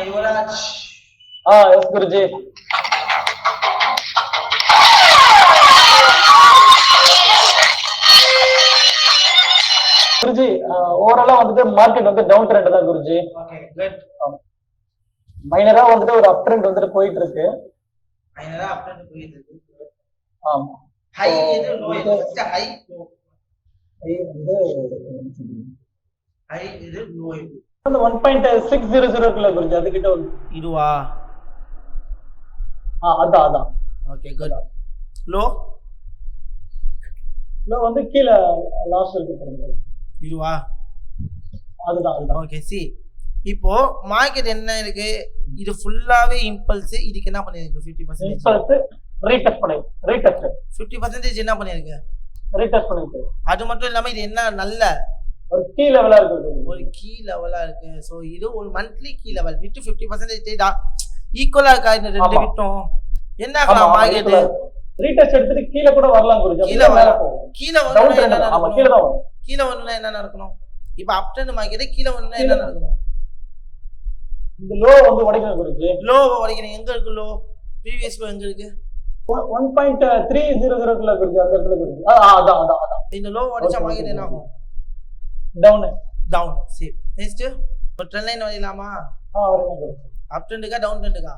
Yuvraj. S Guruji. Guruji ஓவராலா வந்துட்டு market வந்து டவுன் ட்ரெண்ட் தான் குருஜி. Okay good. மைனரா வந்துட்டு ஒரு அப் ட்ரெண்ட் வந்துட்டு போயிட்டு இருக்கு. மைனரா அப் ட்ரெண்ட் போயிட்டு இருக்கு. ஆமா. ஹை இது லோ இது ஃபர்ஸ்ட் ஹை லோ. ஹை வந்து ஹை இது லோ இது. அந்த 1.600 இருக்குல குருஜி அது கிட்ட வந்து இதுவா? அதான். Okay good. லோ வந்து கீழ லாஸ் இருக்கு பாருங்க. இதுவா? அதுதான். ஓகே சி இப்போ மார்க்கெட் என்ன இருக்கு? இது ஃபுல்லாவே இம்பல்ஸ். இதுக்கு என்ன பண்ணிருக்கு? 50% இம்பல்ஸ் ரீடெஸ்ட் பண்ணி 50% என்ன பண்ணிருக்கு? ரீடெஸ்ட் பண்ணிருக்கு. அது மட்டும் இல்லாம இது என்ன நல்ல ஒரு கீ லெவலா இருக்கு. ஒரு கீ லெவலா இருக்கு. சோ இது ஒரு monthly key level with 50% data ஈக்குவலா இருக்கா? இந்த ரெண்டு விட்டும் என்ன ஆகலாம்? மார்க்கெட் ரீடெஸ்ட் எடுத்துட்டு கீழ கூட வரலாம் குருஜி. கீழ வரணும். கீழ வரணும்னா என்ன நடக்கணும்? இப்போ அப் ட்ரெண்ட் மார்க்கெட் கீழ வரணும்னா என்ன நடக்கணும்? இந்த லோ வந்து உடைக்கணும் குருஜி. லோ உடைக்கணும். எங்க இருக்கு லோ? ப்ரீவியஸ் லோ எங்க இருக்கு? 1.300 குள்ள குருஜி அந்த இடத்துல குருஜி. அதான். இந்த லோ உடைச்சா மார்க்கெட் என்ன ஆகும்? டவுன். சரி நெக்ஸ்ட் ஒரு ட்ரெண்ட் லைன் வரையலாமா? வரணும் குருஜி. அப் ட்ரெண்டுக்கா டவுன் ட்ரெண்டுக்கா?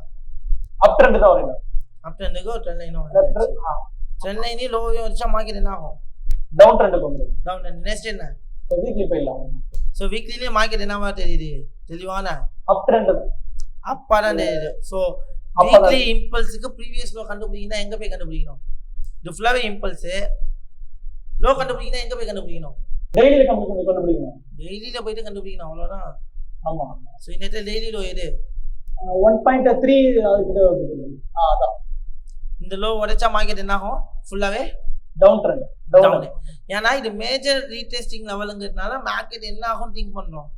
அப் ட்ரெண்ட் தான் வரணும். அப் ட்ரெண்டுக்கு ஒரு ட்ரெண்ட் லைன் ட்ரெண்ட் லைன் லோவே வச்சா மார்க்கெட் என்ன ஆகும்? டவுன் ட்ரெண்டுக்கு வந்துரும். Down trend. நெக்ஸ்ட் என்ன? வீக்லி போயிடலாம். சோ வீக்லிலே மார்க்கெட் என்னவா தெரியுது? தெளிவான அப் ட்ரெண்ட். அப்பா தான் தெரியுது. சோ வீக்லி இம்பல்ஸ்க்கு ப்ரீவியஸ் லோ கண்டுபிடிக்கணும். எங்க போய் கண்டுபிடிக்கணும்? இது ஃபுல்லாவே இம்பல்ஸ். லோ கண்டுபிடிக்கணும். எங்க போய் கண்டுபிடிக்கணும்? டெய்லில கண்டுபிடிக்கணும். டெய்லில போயிட்டு கண்டுபிடிக்கணும். அவ்வளவுதான். ஆமா. சோ இந்த டெய்லி லோ எது? 1.3 அது கிட்ட வருது. அதான். இந்த லோ உடைச்சா மார்க்கெட் என்ன ஆகும்? ஃபுல்லாவே டவுன் ட்ரெண்ட். டவுன். ஏன்னா இது மேஜர் ரீடெஸ்டிங் லெவல்ங்கிறதுனால மார்க்கெட் என்ன ஆகும் திங்க் பண்றோம்.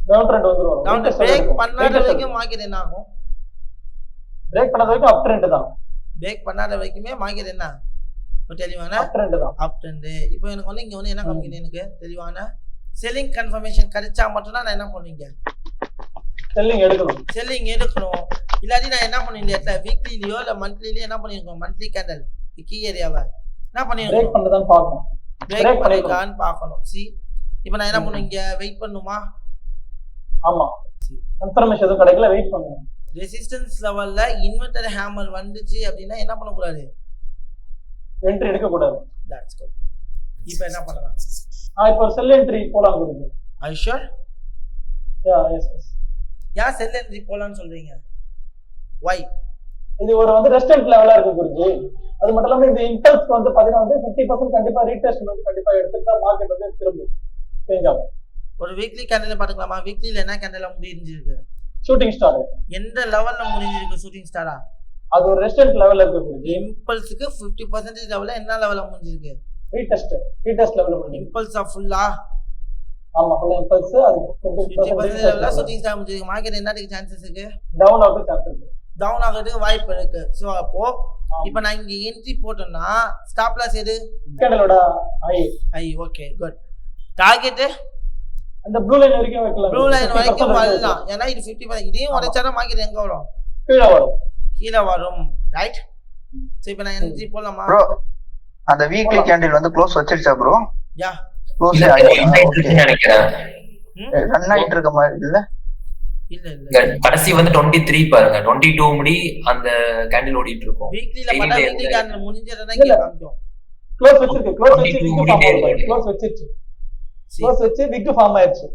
டவுன் ட்ரெண்ட் வந்துரும். டவுன் பிரேக் பண்ணாத வரைக்கும் மார்க்கெட் என்ன ஆகும்? பிரேக் பண்ணாத வரைக்கும் அப் ட்ரெண்ட் தான். பிரேக் பண்ணாத வரைக்குமே மார்க்கெட் என்ன? தெளிவான அப் ட்ரெண்ட் தான். அப் ட்ரெண்ட். இப்போ எனக்கு வந்து இங்க வந்து என்ன காமிக்குது? எனக்கு தெளிவான செல்லிங் கன்ஃபர்மேஷன் கிடைச்சா மட்டும் தான் நான் என்ன பண்ணுவீங்க? செல்லிங் எடுக்கணும். இல்லாட்டி நான் என்ன பண்ணிருந்தேன்? வீக்லிலயோ இல்ல மந்த்லிலயோ என்ன பண்ணிருக்கோம்? மந்த்லி கேண்டல் கீ ஏரியாவை என்ன பண்ணிருக்கோம்? பிரேக் பண்ணதான் பார்க்கணும். பிரேக் பண்ணிருக்கான்னு பார்க்கணும். சி இப்போ நான் என்ன பண்ணுவீங்க? வெயிட் பண்ணுமா? ஆமா. கன்ஃபர்மேஷன் எதுவும் கிடைக்கல. வெயிட் பண்ணுங்க. ரெசிஸ்டன்ஸ் லெவல்ல இன்வெர்டர் ஹேமர் வந்துச்சு அப்படின்னா என்ன பண்ண கூடாது? என்ட்ரி எடுக்க கூடாது. That's good. இப்போ என்ன பண்ணலாம்? இப்போ செல் என்ட்ரி போலாம் Guruji. Are you sure? Yes. Ya sell entry போலாம்னு சொல்றீங்க? why? இது ஒரு வந்து ரெசிஸ்டன்ஸ் லெவலா இருக்கு குருஜி. அது மட்டும் இல்லாம இந்த இம்பல்ஸ் வந்து பாத்தீங்கன்னா வந்து 50% கண்டிப்பா ரீடெஸ்ட் வந்து கண்டிப்பா எடுத்துட்டா மார்க்கெட் வந்து திரும்பும் சேஞ்ச் ஆகும். ஒரு வீக்லி கேண்டல் பாத்துக்கலாமா? வீக்லில என்ன கேண்டல்ல முடிஞ்சிருக்கு? Shooting star. எந்த லெவல்ல முடிஞ்சிருக்கு ஷூட்டிங் ஸ்டாரா? அது ஒரு ரெசிஸ்டன்ஸ் லெவல்ல இருக்கு குருஜி. இம்பல்ஸ்க்கு 50% லெவல்ல என்ன லெவல்ல முடிஞ்சிருக்கு? ரீடெஸ்ட் லெவல்ல முடிஞ்சிருக்கு. இம்பல்ஸ் ஃபுல்லா? ஆமா ஃபுல்லா இம்பல்ஸ். அது 50% லெவல்ல ஷூட்டிங் ஸ்டார் முடிஞ்சிருக்கு. மார்க்கெட் என்னதுக்கு சான்சஸ் இருக்கு? டவுன் ஆக சான்ஸ் இருக்கு. டவுன் ஆகிறதுக்கு வாய்ப்பு இருக்கு. சோ அப்போ இப்போ நான் இங்க என்ட்ரி போட்டேன்னா ஸ்டாப் லாஸ் எது? கேண்டலோட ஐ. Okay good. டார்கெட் அந்த ப்ளூ லைன் வரைக்கும் வைக்கலாம். ப்ளூ லைன் வரைக்கும் வரலாம். ஏன்னா இது 50%. இதையும் உடைச்சானா மார்க்கெட் எங்க வரும்? கீழ வரும். ரைட். சோ இப்போ நான் என்ட்ரி போடலாமா? ப்ரோ அந்த வீக்லி கேண்டில் வந்து க்ளோஸ் வச்சிருச்சா ப்ரோ? யா க்ளோஸ் ஆயிடுச்சு நினைக்கிறேன். ரன் ஆயிட்டு இருக்க மாதிரி இல்ல? இல்ல கடைசி வந்து 23 பாருங்க. 22 முடி அந்த கேண்டில் ஓடிட்டு இருக்கும். வீக்லில பார்த்தா வீக்லி கேண்டில் முடிஞ்சறதா இங்க காமிக்கும். க்ளோஸ் வச்சிருக்கு. க்ளோஸ் வச்சு விக் ஃபார்ம் ஆயிருச்சு.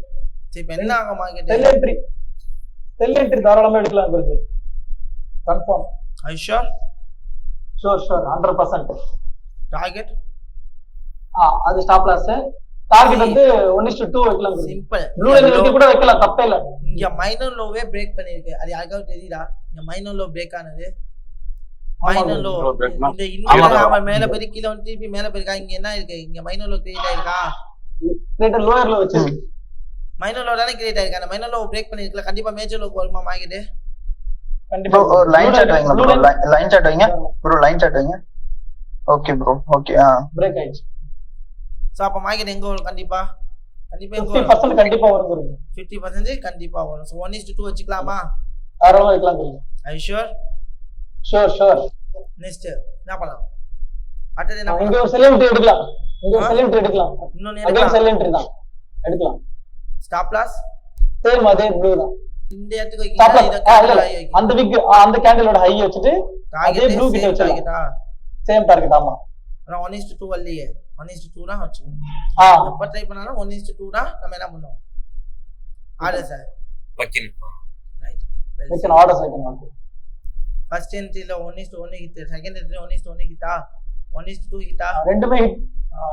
சரி இப்போ என்ன ஆகும் மார்க்கெட்? செல் என்ட்ரி தாராளமா எடுக்கலாம் Guruji. Confirm. Are you sure? Sure 100%. Target அது ஸ்டாப் லாஸ். டார்கெட் வந்து 1:2 வைக்கலாம். சிம்பிள். ப்ளூ லைன் வரைக்கும் கூட வைக்கலாம். தப்பே இல்ல. இங்க மைனர் லோவே பிரேக் பண்ணிருக்கு. அது யாருக்காவது தெரியுதா? இங்க மைனர் லோ பிரேக் ஆனது. மைனர் லோ இந்த இன்னொரு நாம மேல போய் கீழ வந்து திருப்பி மேல போயிருக்கா. இங்க என்ன இருக்கு? இங்க மைனர் லோ கிரியேட் ஆயிருக்கா? கிரியேட் லோயர் லோ வச்சு மைனர் லோ தான கிரியேட் ஆயிருக்கு. அந்த மைனர் லோ பிரேக் பண்ணிருக்கல. கண்டிப்பா மேஜர் லோக்கு வருமா மார்க்கெட்? கண்டிப்பா. ஒரு லைன் சார்ட் வைங்க ப்ரோ. லைன் சார்ட் வைங்க ப்ரோ. லைன் சார்ட் வைங்க. Okay bro. ஓகே. பிரேக் ஆயிடுச்சு. சோ அப்ப மார்க்கெட் எங்க வரும்? கண்டிப்பா 50% கண்டிப்பா வரும். 50% கண்டிப்பா வரும். சோ 1:2 வச்சுக்கலாமா? தாராளமா எடுக்கலாம் புரியுது. ஐ ஷூர். ஷூர். நெக்ஸ்ட் என்ன பண்ணலாம்? அடுத்து என்ன இங்க பண்ணலாம்? ஒரு செல் என்ட்ரி எடுக்கலாம். எடுக்கலாம். இன்னொன்னு அகைன் எடுக்கலாம். செல் என்ட்ரி தான் எடுக்கலாம். ஸ்டாப் லாஸ் சேம் அதே ப்ளூ தான். இந்த இடத்துக்கு ஸ்டாப் வைக்கீங்க, இத லாஸ் கேண்டில் ஹை வைக்கீங்க. அந்த விக் அந்த கேண்டிலோட ஹை வச்சுட்டு அதே ப்ளூ கிட்ட வச்சிடலாம். டார்கெட்டா? Same target. ஆமா. நான் 1:2 வரலையே. 1:2 தான் வச்சுக்கணும். ஆ எப்ப ட்ரை பண்ணாலும் 1:2 தான் நம்ம என்ன பண்ணுவோம்? Order sir. வைக்கணும். ரைட். வைக்கணும். ஆர்டர்ஸ் வைக்கணும். ஃபர்ஸ்ட் என்ட்ரில 1:1 ஹிட், செகண்ட் என்ட்ரில 1:1 ஹிட்டா, 1:2 ஹிட்டா? ரெண்டுமே ஹிட்.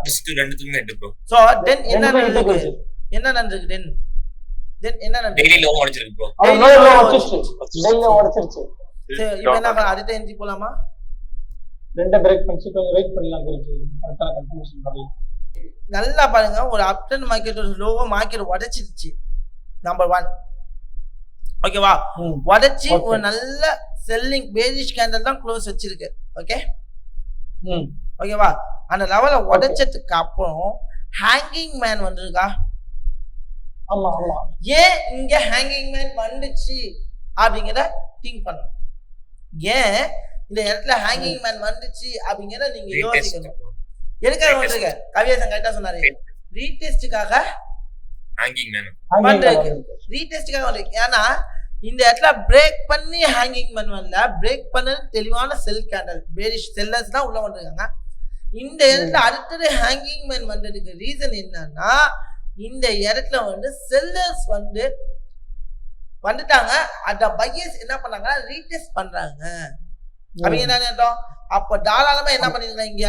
ஃபர்ஸ்ட் ரெண்டுத்துக்குமே ஹிட் ப்ரோ. சோ தென் என்ன ரெண்டுமே hit நடக்குது? போச்சு. என்ன நடக்குது தென் என்ன நடக்குது? டெய்லி லோ அடிச்சிருக்கு ப்ரோ. அது லோ உடைச்சிருச்சு. டெய்லி உடைச்சிருச்சு. சரி, இப்போ என்ன பண்ணலாம்? அடுத்த என்ட்ரி போலாமா? ரெண்டே பிரேக் பண்ணி கொஞ்சம் வெயிட் பண்ணலாம் புரியுது. கரெக்ட்டா கன்ஃபர்மேஷன் வரல. நல்லா பாருங்க, ஒரு அப் ட்ரெண்ட் மார்க்கெட் ஒரு லோவா மார்க்கெட் உடைச்சிருச்சு. நம்பர் 1. ஓகேவா? உடைச்சி ஒரு நல்ல செல்லிங் பேரிஷ் கேண்டல் தான் க்ளோஸ் வச்சிருக்கு. ஓகே ஓகேவா? அந்த லெவல உடைச்சதுக்கு அப்புறம் ஹேங்கிங் மேன் வந்திருக்கா? ஆமா ஆமா. ஏன் இங்க ஹேங்கிங் மேன் வந்துச்சு அப்படிங்கறத திங்க் பண்ணணும். ஏன் இந்த இடத்துல ஹேங்கிங் மேன் வந்துச்சு அப்படிங்கறத நீங்க யோசிக்கணும். எதுக்காக வந்திருக்க? கவியேசன் கரெக்டா சொன்னாரு. ரீடெஸ்டுக்காக ஹேங்கிங் மேன் வந்திருக்கு. ரீடெஸ்டுக்காக வந்திருக்கு. ஏன்னா இந்த இடத்துல பிரேக் பண்ணி ஹேங்கிங் மேன் வரல, பிரேக் பண்ண தெளிவான செல் கேண்டல் பேரிஷ் செல்லர்ஸ் தான் உள்ள வந்திருக்காங்க. இந்த இடத்துல அடுத்தது ஹேங்கிங் மேன் வந்ததுக்கு ரீசன் என்னன்னா, இந்த இடத்துல வந்து செல்லர்ஸ் வந்துட்டாங்க. அந்த பையர்ஸ் என்ன பண்ணாங்கன்னா ரீடெஸ்ட் பண்றாங்க. அப்படி என்ன அர்த்தம்? அப்ப தாராளமா என்ன பண்ணிருக்கலாம்? இங்க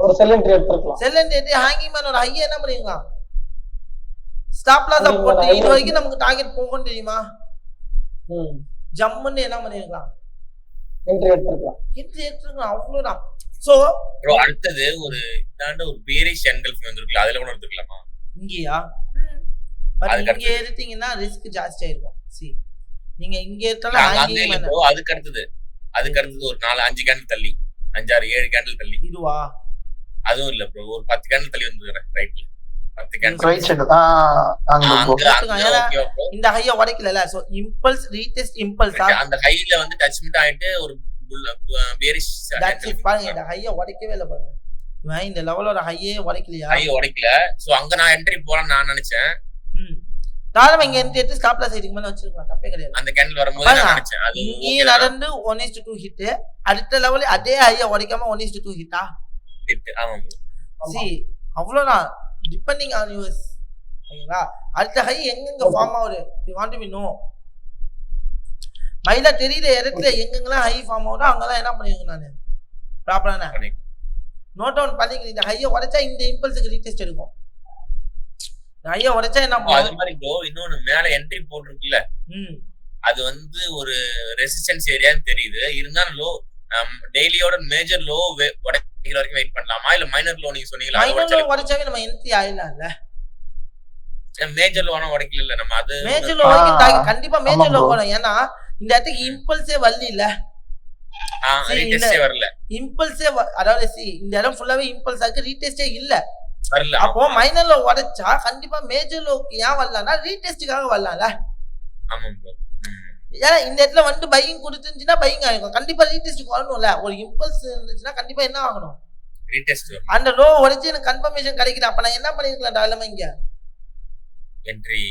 ஒரு செல் என்ட்ரி எடுத்துக்கலாம். செல் என்ட்ரி ஹேங்கிங் மேன் ஒரு ஹையை என்ன பண்ணிருக்கலாம்? ஸ்டாப் லாஸ் போட்டு இது வரைக்கும் நமக்கு டார்கெட் போகும் தெரியுமா? ஜம்முன்னு என்ன பண்ணிருக்கலாம்? என்ட்ரி எடுத்துக்கலாம். அவ்வளவுதான். சோ ப்ரோ அடுத்தது ஒரு இதாண்ட ஒரு பேரிஷ் என்கல்ஃப் வந்திருக்குல, அதுல கூட எடுத்துக்கலாமா? இங்கயா? இங்க எடுத்தீங்கன்னா ரிஸ்க் ஜாஸ்தி ஆயிருக்கும். சி நீங்க இங்க எடுத்தாலும் ஹேங்கிங் மேன். அதுக்கு அடுத்தது ஒரு 4-5 கேண்டில் தள்ளி, 5-6-7 கேண்டில் தள்ளி. இதுவா? அதுவும் இல்ல ப்ரோ, ஒரு 10 கேண்டில் தள்ளி வந்துருக்கேன் ரைட்ல. 10 கேண்டில் ரைட் சைடு. இந்த ஹைய உடைக்கல. சோ இம்பல்ஸ் ரீடெஸ்ட் இம்பல்ஸா? அந்த ஹைல வந்து டச் மிட் ஆயிட்டு ஒரு பேரிஷ் பாருங்க, இந்த ஹைய உடைக்கவே இல்ல பாருங்க. இவன் இந்த லெவலோட ஹையே உடைக்கலையா? ஹை உடைக்கல. சோ அங்க நான் என்ட்ரி போலாம் நான் நினைச்சேன். தாராளமா இங்க என்ட்ரி எடுத்து ஸ்டாப் லாஸ் இதுக்கு மேல வச்சிருக்கலாம், தப்பே கிடையாது. அந்த கேண்டில் வரும்போது நான் நினைச்சேன் அது இங்க நடந்து 1:2 ஹிட், அடுத்த லெவல் அதே ஹைய உடைக்காம 1:2 ஹிட்டா? ஹிட். ஆமா ப்ரோ. சி அவ்வளவுதான். Depending on use. ஓகேங்களா? அடுத்த ஹை எங்கெங்க ஃபார்ம் ஆகுது? You want to know. மைல தெரியுற இடத்துல எங்கெங்கெல்லாம் ஹை ஃபார்ம் ஆகுதோ அங்கெல்லாம் என்ன பண்ணிருக்கேன் நானு ப்ராப்பரான நோட் டவுன் பண்ணிக்கிறேன். இந்த ஹையை உடைச்சா இந்த இம்பல்ஸுக்கு ரீடெஸ்ட் எடுக்கும். ஹையை உடைச்சா என்ன பண்ணும்? அது மாதிரி ப்ரோ இன்னொன்னு மேல என்ட்ரி போட்டிருக்குல்ல, அது வந்து ஒரு ரெசிஸ்டன்ஸ் ஏரியான்னு தெரியுது. இருந்தாலும் லோ டெய்லியோட மேஜர் லோ உடைக்கிற வரைக்கும் வெயிட் பண்ணலாமா, இல்ல மைனர் லோ நீங்க சொன்னீங்களா? மைனர் லோ உடைச்சாவே நம்ம என்ட்ரி ஆயிடலாம்ல. மேஜர் லோ ஆனா உடைக்கல நம்ம. அது மேஜர் லோ வரைக்கும் கண்டிப்பா மேஜர் லோ போலாம். ஏன்னா இந்த இடத்துக்கு இம்பல்ஸே வரல. ரீடெஸ்டே வரல. இம்பல்ஸே அதாவது இந்த இடம் ஃபுல்லாவே இம்பல்ஸ் ஆக்கு, ரீடெஸ்டே இல்ல. அப்போ மைனர்ல உடைச்சா கண்டிப்பா மேஜர் லோக்கு ஏன் வரலாம்னா ரீடெஸ்டுக்காக வரலாம்ல. ஆமா ப்ரோ. ஏன்னா இந்த இடத்துல வந்து பையிங் கொடுத்துருந்துச்சுன்னா பையிங் ஆகும். கண்டிப்பா ரீடெஸ்டுக்கு வரணும்ல. ஒரு இம்பல்ஸ் இருந்துச்சுன்னா கண்டிப்பா என்ன ஆகணும்? ரீடெஸ்ட். அந்த லோ உடைச்சு எனக்கு கன்ஃபர்மேஷன் கிடைக்குது. அப்ப நான் என்ன பண்ணிருக்கலாம்? டாலமா இங்க என்ட்ரி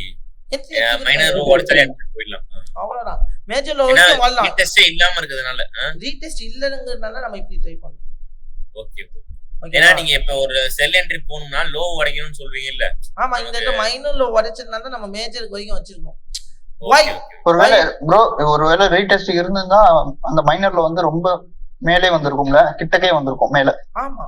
மைனர் லோ உடைச்சா என்ட்ரி போயிடலாம். அவ்வளவுதான். மேஜர் லோ வரைக்கும் வரலாம். ரீடெஸ்டே இல்லாம இருக்குதுனால ரீடெஸ்ட் இல்லங்கறதுனால நம்ம இப்படி ட்ரை பண்ணோம். ஓகே. ஏன்னா நீங்க இப்ப ஒரு செல் என்ட்ரி போணும்னா லோ உடைக்கணும்னு சொல்வீங்க இல்ல? ஆமா, இந்த இடத்துல மைனர் லோ உடைச்சதுனால நம்ம மேஜருக்கு வரைக்கும் வச்சிருக்கோம். ஒருவேளை ரீடெஸ்ட் இருந்திருந்தா அந்த மைனர்ல வந்து ரொம்ப மேலே வந்திருக்கும்ல, கிட்டக்கே வந்திருக்கும் மேல. ஆமா.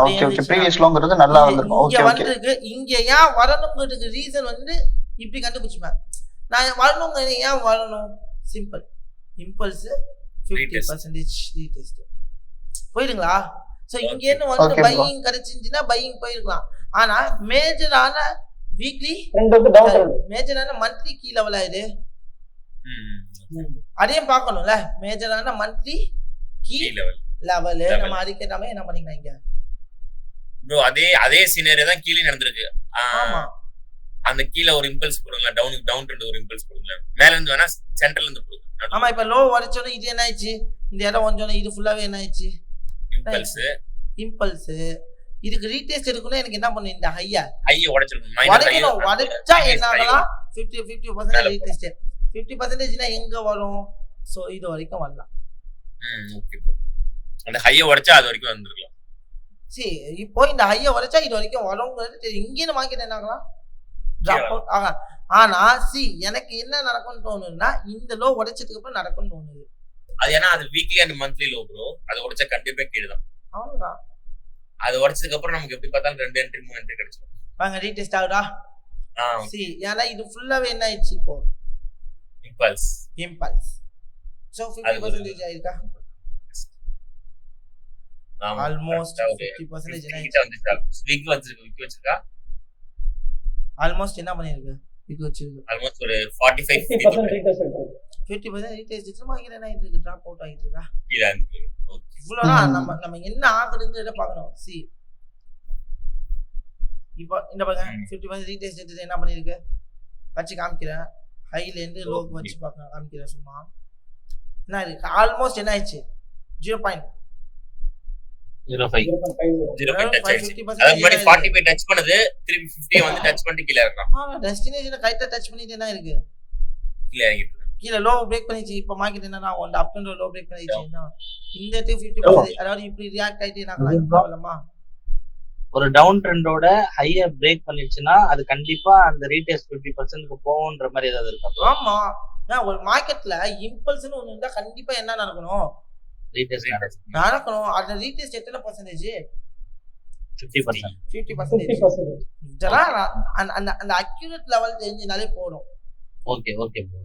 Okay okay. ப்ரீவியஸ் லோங்கிறது நல்லா வந்திருக்கும். Okay okay. இங்க ஏன் வரணும்ங்கிறதுக்கு ரீசன் வந்து இப்படி கண்டுபிடிச்சுப்பேன். நான் வரணுங்க, ஏன் வரணும்? சிம்பிள். இம்பல்ஸ் 50% ரீடெஸ்ட் போயிடுங்களா? சோ இங்க இருந்து வந்து பையிங் கிடைச்சிருந்துச்சுன்னா பையிங் போயிருக்கலாம். ஆனா மேஜரான வீக்லி மேஜரான மந்த்லி கீ லெவலா இது அதையும் பார்க்கணும்ல. மேஜரான மந்த்லி கீ லெவல் நம்ம அதுக்கேற்ற என்ன பண்ணிக்கலாம் இங்க ப்ரோ. அதே சினேரியோ தான் கீழே நடந்திருக்கு. ஆமா, அந்த கீழ ஒரு இம்பல்ஸ் கொடுங்க, டவுன் ட்ரெண்ட் ஒரு இம்பல்ஸ் கொடுங்க, மேல இருந்து வேணா சென்டர்ல இருந்து கொடுங்க. ஆமா இப்ப லோ உடைச்சோட இது என்ன ஆயிடுச்சு, இந்த இடம் கொஞ்சம் இது ஃபுல்லாவே என்ன ஆயிடுச்சு இம்பல்ஸ். இதுக்கு ரீடெஸ்ட் எடுக்கணும். எனக்கு என்ன பண்ணு, இந்த ஹைய உடைக்கணும். உடைச்சா என்ன ஆகலாம், 50% ரீடெஸ்ட். 50% எங்க வரும், சோ இது வரைக்கும் வரலாம். அந்த ஹைய உடைச்சா அது வரைக்கும் வந்துருக்கலாம். சரி இப்போ இந்த ஹைய உடைச்சா இது வரைக்கும் வரும்ங்கிறது தெரியும். இங்கே மார்க்கெட் என்ன ஆகலாம், டிராப் அவுட் ஆகலாம். ஆனா எனக்கு என்ன நடக்கும்னு தோணுதுன்னா, இந்த லோ உடைச்சதுக்கு அப்புறம் நடக்கும்னு தோணுது. அது ஏன்னா அது weekly and monthly low bro. அது உடைச்சா கண்டிப்பா கீழதான். அவ்வளவுதான். அது உடைச்சதுக்கு அப்புறம் நமக்கு எப்படி பார்த்தாலும் 2 என்ட்ரி 3 என்ட்ரி கிடைச்சிடும். வாங்க ரீடெஸ்ட் ஆகுதா. ஏன்னா இது ஃபுல்லாவே என்ன ஆயிடுச்சு இப்போ இம்பல்ஸ். சோ 50% ஆயிருக்கா, ஆல்மோஸ்ட் 50% வீக் வச்சிருக்கா. ஆல்மோஸ்ட் என்ன பண்ணிருக்கு, வீக் வச்சிருக்கு. ஆல்மோஸ்ட் ஒரு 45-50% ரீடெஸ்ட் எடுத்துருக்கு. 50% ரீடெஸ்ட் எடுத்து மார்க்கெட் என்ன ஆயிட்டு இருக்கு, டிராப் அவுட் ஆயிட்டு இருக்கா. ஓகே இவ்வளவுதான் நம்ம என்ன ஆகுதுங்கிறத பார்க்கணும். இப்போ இந்த பாருங்க 50% ரீடெஸ்ட் எடுத்து என்ன பண்ணிருக்கு வச்சு காமிக்கிறேன். ஹைல இருந்து லோக்கு வச்சு பார்க்க காமிக்கிறேன். சும்மா என்ன இருக்கு, ஆல்மோஸ்ட் என்ன ஆயிடுச்சு 0.05 45 டச் பண்ணுது, திருப்பி 50 வந்து டச் பண்ணிட்டு கீழ இறங்கலாம். டெஸ்டினேஷனை கைட்ட டச் பண்ணிட்டு என்ன இருக்கு, கீழ இறங்கிட்டு கீழ லோ பிரேக் பண்ணிச்சு. இப்போ மார்க்கெட் என்னன்னா அந்த அப் ட்ரெண்ட் லோ பிரேக் பண்ணிச்சு. இந்த 50%, அதாவது இப்படி ரியாக்ட் ஆயிட்டு நாங்களா ஒரு டவுன் ட்ரெண்டோட ஹைய பிரேக் பண்ணிடுச்சுன்னா அது கண்டிப்பா அந்த ரீடெஸ்ட் 50%க்கு போகும்ன்ற மாதிரி ஏதாவது இருக்கா? ஆமா, ஒரு மார்க்கெட்ல இம்பல்ஸ்னு ஒண்ணு இருந்தா கண்டிப்பா என்ன நடக்கணும், ரீடெஸ்ட் நடக்கணும். அந்த ரீடெஸ்ட் எத்தனை பர்சன்டேஜ், 50%. 50%. இதெல்லாம் அந்த அக்யூரேட் லெவல் தெரிஞ்சினாலே போதும். Okay okay bro.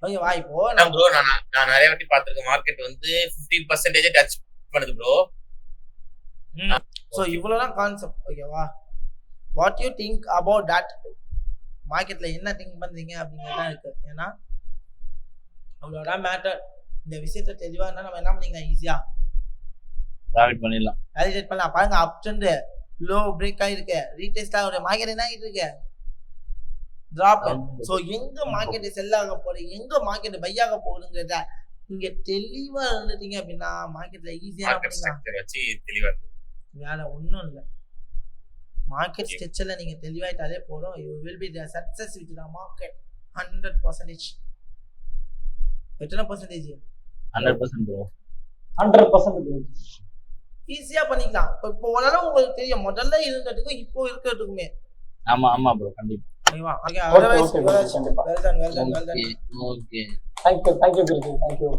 ஓகேவா. இப்போ ப்ரோ நான் நிறைய வாட்டி பார்த்திருக்கேன், மார்க்கெட் வந்து 50% டச் பண்ணுது ப்ரோ. சோ இவ்வளவுதான் கான்செப்ட். ஓகேவா. What you think about that, மார்க்கெட்ல என்ன திங்க் பண்றீங்க அப்படிங்கறதா இருக்கு. ஏன்னா அவ்வளவுதான் மேட்டர். இந்த விஷயத்த தெளிவா இருந்தா நம்ம என்ன பண்ணிக்கலாம், ஈஸியா ப்ராஃபிட் பண்ணிடலாம், வேலிடேட் பண்ணலாம். பாருங்க அப் ட்ரெண்ட் லோ பிரேக் ஆயிருக்கு, ரீடெஸ்ட் ஆகுது, மார்க்கெட் என்ன ஆயிட்டு இருக்கு, டிராப். சோ எங்க மார்க்கெட் செல் ஆக போகுது, எங்க மார்க்கெட் பை ஆக போகுதுங்கிறத நீங்க தெளிவா இருந்துட்டீங்க அப்படின்னா மார்க்கெட்ல ஈஸியா வச்சு தெளிவா வேற ஒண்ணும் இல்ல. மார்க்கெட் ஸ்ட்ரக்சர்ல நீங்க தெளிவாயிட்டாலே போதும். You will be the success with the market 100%. எத்தனை பர்சன்டேஜ்? 100% ப்ரோ. 100% ஈஸியா பண்ணிக்கலாம். இப்போ ஓரளவு உங்களுக்கு தெரியும், முதல்ல இருந்ததுக்கும் இப்போ இருக்கிறதுக்குமே. ஆமா ஆமா ப்ரோ, கண்டிப்பா. ஓகேவா. Okay, otherwise well done. Okay. Thank you Guruji. Thank you.